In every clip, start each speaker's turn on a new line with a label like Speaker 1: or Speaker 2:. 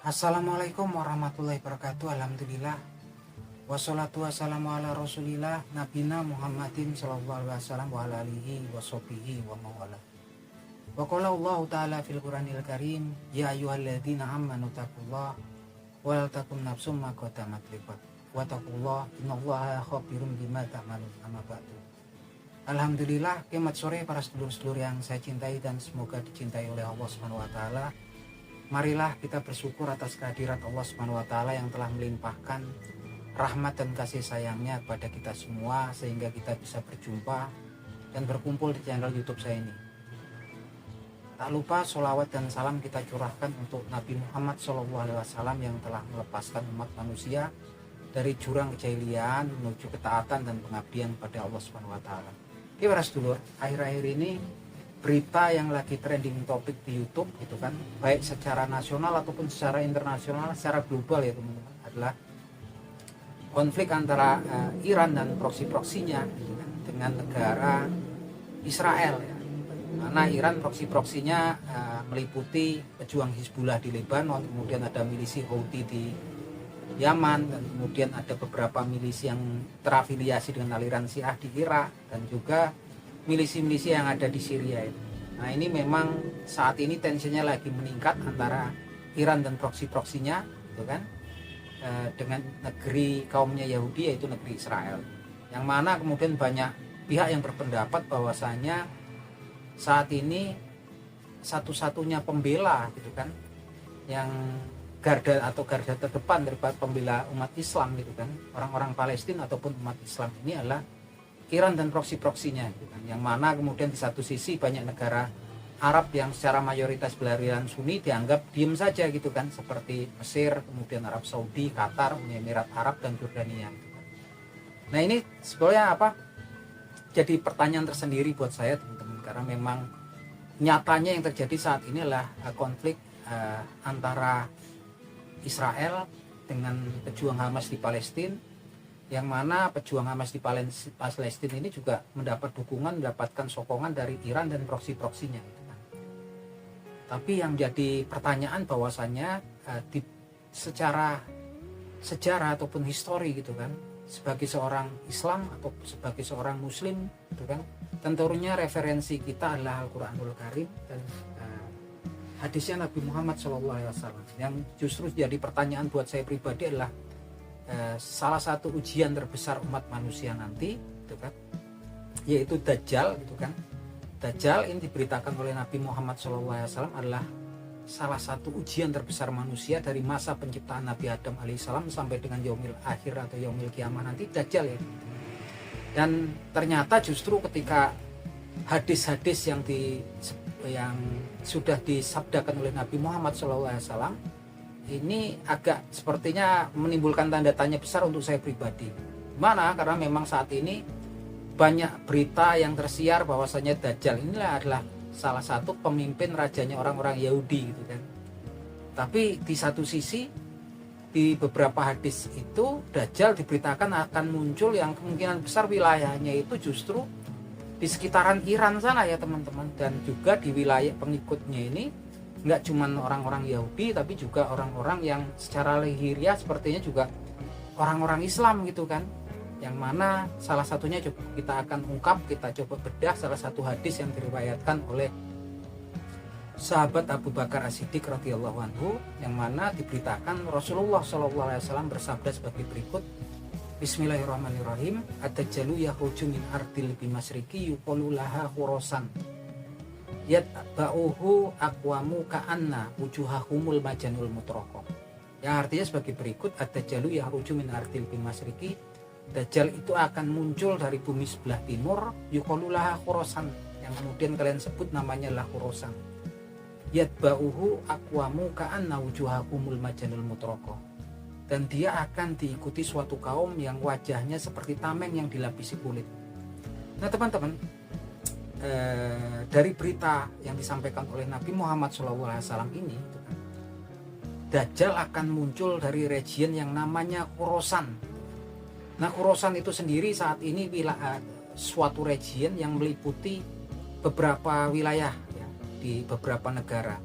Speaker 1: Assalamualaikum warahmatullahi wabarakatuh. Alhamdulillah. Wassalatu wassalamu ala rasulillah Nabina Muhammadin sallallahu alaihi wasallam wa ala alihi wa sahbihi wa mawala. Wa qala Allah ta'ala fil Qur'anil Karim, ya ayyuhalladzina amanu taqullaha wa la takum nafsum ma qaddamat liqad wa taqullaha innallaha khabirum bima ta'malun. Amma ba'du. Alhamdulillah, kiamat sore para sedulur-sedulur yang saya cintai dan semoga dicintai oleh Allah Subhanahu wa taala. Marilah kita bersyukur atas kehadirat Allah Subhanahu wa taala yang telah melimpahkan rahmat dan kasih sayangnya kepada kita semua sehingga kita bisa berjumpa dan berkumpul di channel YouTube saya ini. Tak lupa sholawat dan salam kita curahkan untuk Nabi Muhammad SAW yang telah melepaskan umat manusia dari jurang kejahilian menuju ketaatan dan pengabdian pada Allah Subhanahu wa taala. Oke para sedulur, akhir-akhir ini berita yang lagi trending topik di YouTube gitu kan, baik secara nasional ataupun secara internasional, secara global ya teman-teman, adalah konflik antara Iran dan proksi-proksinya gitu kan, dengan negara Israel ya. Mana Iran proksi-proksinya meliputi pejuang Hizbullah di Lebanon, kemudian ada milisi Houthi di Yaman, dan kemudian ada beberapa milisi yang terafiliasi dengan aliran Syiah di Irak, dan juga milisi-milisi yang ada di Syria itu. Nah ini memang saat ini tensinya lagi meningkat antara Iran dan proksi-proksinya, gitu kan, dengan negeri kaumnya Yahudi yaitu negeri Israel. Yang mana kemudian banyak pihak yang berpendapat bahwasanya saat ini satu-satunya pembela, gitu kan, yang garda terdepan daripada pembela umat Islam, gitu kan, orang-orang Palestina ataupun umat Islam ini adalah Iran dan proksi-proksinya gitu kan. Yang mana kemudian di satu sisi banyak negara Arab yang secara mayoritas beraliran Sunni dianggap diem saja gitu kan, seperti Mesir, kemudian Arab Saudi, Qatar, Uni Emirat Arab, dan Jordania gitu kan. Nah ini sebenarnya jadi pertanyaan tersendiri buat saya teman-teman, karena memang nyatanya yang terjadi saat ini adalah konflik antara Israel dengan pejuang Hamas di Palestina, yang mana pejuang Hamas di Palestina ini juga mendapat dukungan, mendapatkan sokongan dari Iran dan proksi-proksinya gitu kan. Tapi yang jadi pertanyaan bahwasannya secara sejarah ataupun histori gitu kan, sebagai seorang Islam atau sebagai seorang Muslim gitu kan, tentunya referensi kita adalah Al-Quranul Karim dan hadisnya Nabi Muhammad SAW. Yang justru jadi pertanyaan buat saya pribadi adalah salah satu ujian terbesar umat manusia nanti gitu kan, yaitu Dajjal gitu kan. Dajjal ini diberitakan oleh Nabi Muhammad SAW adalah salah satu ujian terbesar manusia dari masa penciptaan Nabi Adam alaihissalam sampai dengan yaumil akhir atau yaumil kiamah nanti, Dajjal ya. Dan ternyata justru ketika hadis-hadis yang sudah disabdakan oleh Nabi Muhammad SAW ini agak sepertinya menimbulkan tanda tanya besar untuk saya pribadi. Mana? Karena memang saat ini banyak berita yang tersiar bahwasanya Dajjal inilah adalah salah satu pemimpin rajanya orang-orang Yahudi gitu kan. Tapi di satu sisi di beberapa hadis itu Dajjal diberitakan akan muncul yang kemungkinan besar wilayahnya itu justru di sekitaran Iran sana ya teman-teman, dan juga di wilayah pengikutnya ini nggak cuma orang-orang Yahudi tapi juga orang-orang yang secara lahiriah sepertinya juga orang-orang Islam gitu kan, yang mana salah satunya kita akan ungkap, kita coba bedah salah satu hadis yang diriwayatkan oleh sahabat Abu Bakar As-Siddiq radhiyallahu anhu, yang mana diberitakan Rasulullah SAW bersabda sebagai berikut, Bismillahirrahmanirrahim, ad-dajjalu yakhruju min ardil bimasriki yuqalu laha Khurasan yatba'uhu aqwamu ka'anna wujuhahumul majanul mutraqah. Yang artinya sebagai berikut, ad-dajjalu yakhruju min ardil bimasriki, Dajjal itu akan muncul dari bumi sebelah timur, yuqalu laha Khurasan, yang kemudian kalian sebut namanya lah Khurasan. Yatba'uhu aqwamu ka'anna wujuhahumul majanul mutraqah. Dan dia akan diikuti suatu kaum yang wajahnya seperti tameng yang dilapisi kulit. Nah teman-teman, dari berita yang disampaikan oleh Nabi Muhammad SAW ini gitu kan, Dajjal akan muncul dari region yang namanya Khurasan. Nah Khurasan itu sendiri saat ini suatu region yang meliputi beberapa wilayah ya, di beberapa negara.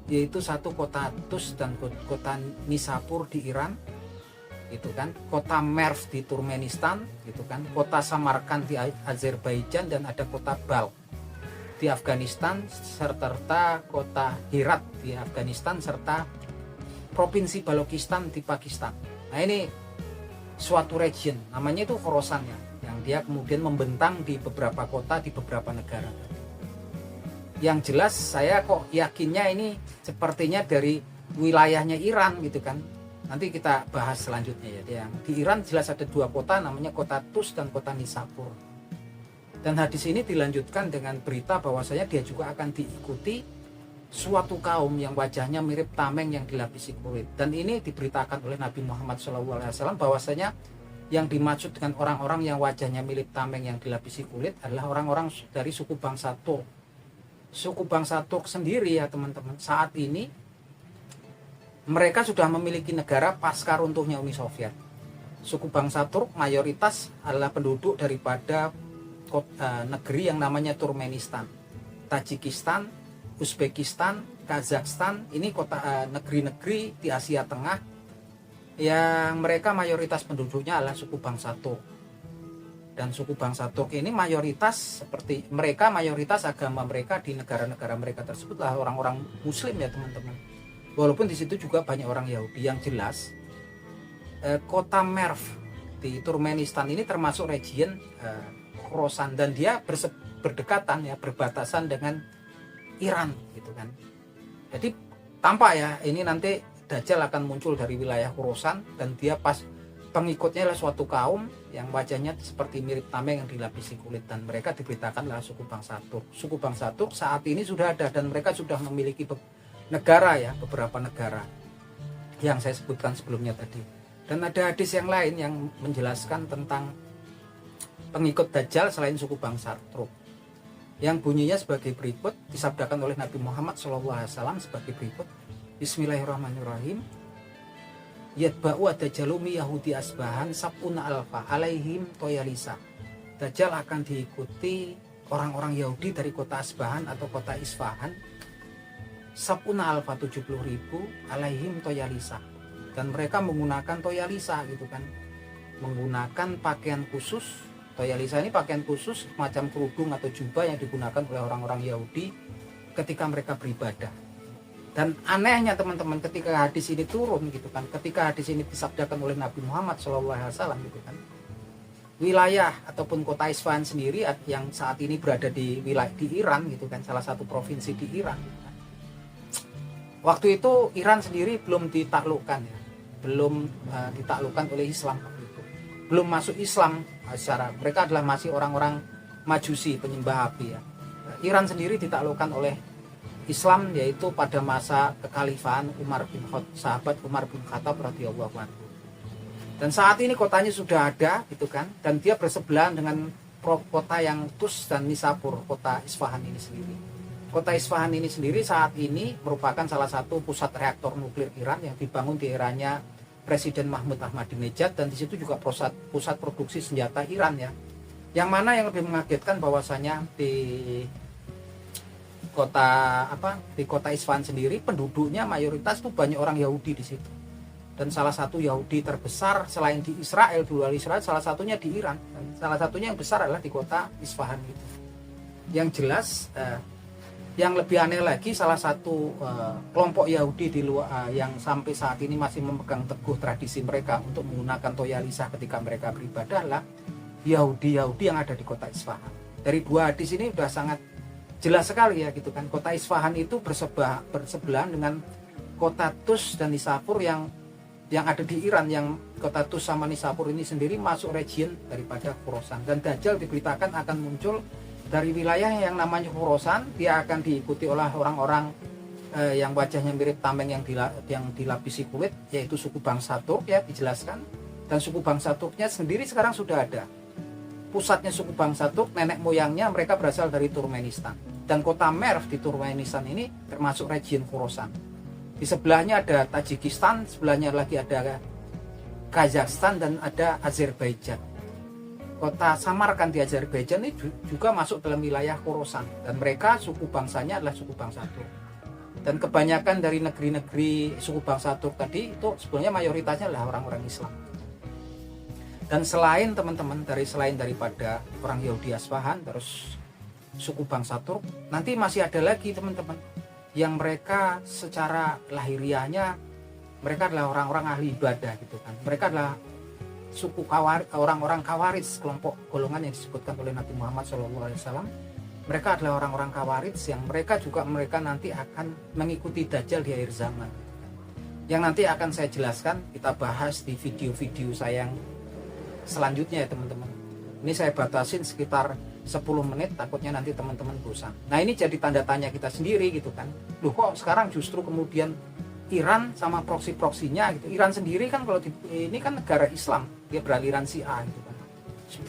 Speaker 1: yaitu satu kota Tus dan kota Nishapur di Iran, gitu kan, kota Merv di Turkmenistan, gitu kan, kota Samarkand di Azerbaijan, dan ada kota Balkh di Afghanistan, serta kota Herat di Afghanistan, serta provinsi Balochistan di Pakistan. Nah, ini suatu region, namanya itu Khorasan ya, yang dia kemudian membentang di beberapa kota di beberapa negara. Yang jelas saya kok yakinnya ini sepertinya dari wilayahnya Iran, gitu kan. Nanti kita bahas selanjutnya ya. Yang di Iran jelas ada dua kota, namanya kota Tus dan kota Nishapur. Dan hadis ini dilanjutkan dengan berita bahwasanya dia juga akan diikuti suatu kaum yang wajahnya mirip tameng yang dilapisi kulit. Dan ini diberitakan oleh Nabi Muhammad SAW bahwasanya yang dimaksud dengan orang-orang yang wajahnya mirip tameng yang dilapisi kulit adalah orang-orang dari suku bangsa Turk. Suku bangsa Turk sendiri ya teman-teman, saat ini mereka sudah memiliki negara pasca runtuhnya Uni Soviet. Suku bangsa Turk mayoritas adalah penduduk daripada negeri yang namanya Turkmenistan, Tajikistan, Uzbekistan, Kazakhstan. Ini negeri-negeri di Asia Tengah yang mereka mayoritas penduduknya adalah suku bangsa Turk. Dan suku bangsa Turk ini mayoritas mayoritas agama mereka di negara-negara mereka tersebut lah orang-orang Muslim ya teman-teman. Walaupun di situ juga banyak orang Yahudi. Yang jelas kota Merv di Turkmenistan ini termasuk region Khorasan, dan dia berdekatan ya, berbatasan dengan Iran, gitu kan. Jadi tampak ya ini nanti Dajjal akan muncul dari wilayah Khorasan, dan dia pengikutnya adalah suatu kaum yang wajahnya seperti mirip tameng yang dilapisi kulit, dan mereka diberitakan adalah suku bangsa Turk. Suku bangsa Turk saat ini sudah ada, dan mereka sudah memiliki negara ya, beberapa negara yang saya sebutkan sebelumnya tadi. Dan ada hadis yang lain yang menjelaskan tentang pengikut Dajjal selain suku bangsa Turk, yang bunyinya sebagai berikut, disabdakan oleh Nabi Muhammad SAW sebagai berikut. Bismillahirrahmanirrahim. Yatba'u ad-dajjalumi Yahudi Asbahan sab'una alfa alaihim toyalisa. Dajjal akan diikuti orang-orang Yahudi dari kota Asbahan atau kota Isfahan, sab'una alfa 70.000 alaihim toyalisa, dan mereka menggunakan toyalisa, gitu kan, menggunakan pakaian khusus. Toyalisa ini pakaian khusus macam kerudung atau jubah yang digunakan oleh orang-orang Yahudi ketika mereka beribadah. Dan anehnya teman-teman, ketika hadis ini turun, gitu kan, ketika hadis ini disabdakan oleh Nabi Muhammad SAW, gitu kan, wilayah ataupun kota Isfahan sendiri yang saat ini berada di wilayah di Iran, gitu kan, salah satu provinsi di Iran, gitu kan. Waktu itu Iran sendiri belum ditaklukkan ya, belum ditaklukkan oleh Islam, belum masuk Islam secara, mereka adalah masih orang-orang Majusi, penyembah api ya. Iran sendiri ditaklukkan oleh Islam yaitu pada masa kekhalifahan sahabat Umar bin Khattab radhiyallahu anhu. Dan saat ini kotanya sudah ada, gitu kan, dan dia bersebelahan dengan kota yang Tus dan Nishapur, kota Isfahan ini sendiri. Kota Isfahan ini sendiri saat ini merupakan salah satu pusat reaktor nuklir Iran yang dibangun di eranya Presiden Mahmud Ahmadinejad, dan di situ juga pusat produksi senjata Iran ya. Yang mana yang lebih mengagetkan bahwasanya di kota Isfahan sendiri penduduknya mayoritas tuh banyak orang Yahudi di situ. Dan salah satu Yahudi terbesar selain di Israel, di luar Israel, salah satunya di Iran. Dan salah satunya yang besar adalah di kota Isfahan gitu. Yang jelas yang lebih aneh lagi, salah satu kelompok Yahudi di luar yang sampai saat ini masih memegang teguh tradisi mereka untuk menggunakan toyalisa ketika mereka beribadah adalah Yahudi yang ada di kota Isfahan. Dari dua hadis ini sudah sangat jelas sekali ya, gitu kan. Kota Isfahan itu bersebelahan dengan kota Tus dan Nishapur yang ada di Iran. Yang kota Tus sama Nishapur ini sendiri masuk region daripada Khorasan, dan Dajjal diberitakan akan muncul dari wilayah yang namanya Khorasan. Dia akan diikuti oleh orang-orang yang wajahnya mirip tameng yang dilapisi kulit, yaitu suku bangsa Turk ya, dijelaskan. Dan suku bangsa Turknya sendiri sekarang sudah ada. Pusatnya suku bangsa Turk, nenek moyangnya mereka berasal dari Turkmenistan. Dan kota Merv di Turkmenistan ini termasuk region Khorasan. Di sebelahnya ada Tajikistan, sebelahnya lagi ada Kazakhstan, dan ada Azerbaijan. Kota Samarkand di Azerbaijan ini juga masuk dalam wilayah Khorasan, dan mereka suku bangsanya adalah suku bangsa Turk. Dan kebanyakan dari negeri-negeri suku bangsa Turk tadi itu sebenarnya mayoritasnya adalah orang-orang Islam. Dan selain teman-teman, selain daripada orang Yahudi Asfahan terus suku bangsa Turk, nanti masih ada lagi teman-teman yang mereka secara lahiriahnya mereka adalah orang-orang ahli ibadah gitu kan. Mereka adalah suku orang-orang Khawarij, kelompok golongan yang disebutkan oleh Nabi Muhammad SAW. Mereka adalah orang-orang Khawarij yang mereka nanti akan mengikuti Dajjal di akhir zaman. Yang nanti akan saya jelaskan, kita bahas di video-video saya yang selanjutnya ya teman-teman. Ini saya batasin sekitar 10 menit, takutnya nanti teman-teman bosan. Nah ini jadi tanda tanya kita sendiri gitu kan. Loh kok sekarang justru kemudian Iran sama proksi-proksinya gitu. Iran sendiri kan kalau ini kan negara Islam, dia beraliran Syiah gitu kan.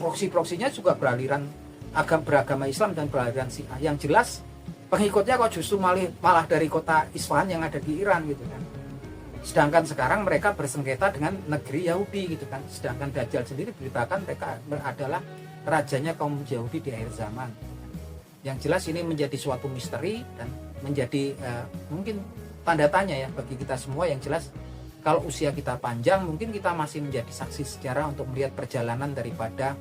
Speaker 1: Proksi-proksinya juga beragama Islam dan beraliran Syiah. Yang jelas pengikutnya kok justru malah dari kota Isfahan yang ada di Iran gitu kan. Sedangkan sekarang mereka bersengketa dengan negeri Yahudi gitu kan. Sedangkan Dajjal sendiri beritakan mereka adalah rajanya kaum Yahudi di akhir zaman. Yang jelas ini menjadi suatu misteri dan menjadi mungkin tanda tanya ya bagi kita semua. Yang jelas kalau usia kita panjang mungkin kita masih menjadi saksi sejarah untuk melihat perjalanan daripada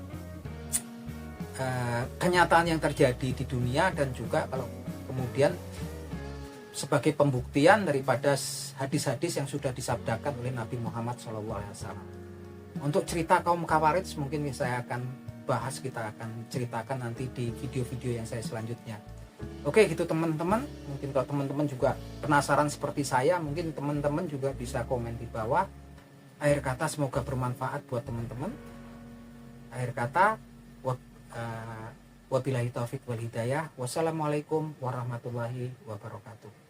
Speaker 1: kenyataan yang terjadi di dunia, dan juga kalau kemudian sebagai pembuktian daripada hadis-hadis yang sudah disabdakan oleh Nabi Muhammad SAW. Untuk cerita kaum Khawarij mungkin saya akan bahas, kita akan ceritakan nanti di video-video yang saya selanjutnya. Oke gitu teman-teman, mungkin kalau teman-teman juga penasaran seperti saya, mungkin teman-teman juga bisa komen di bawah. Akhir kata semoga bermanfaat buat teman-teman. Akhir kata wabillahi taufik wal hidayah. Wassalamualaikum warahmatullahi wabarakatuh.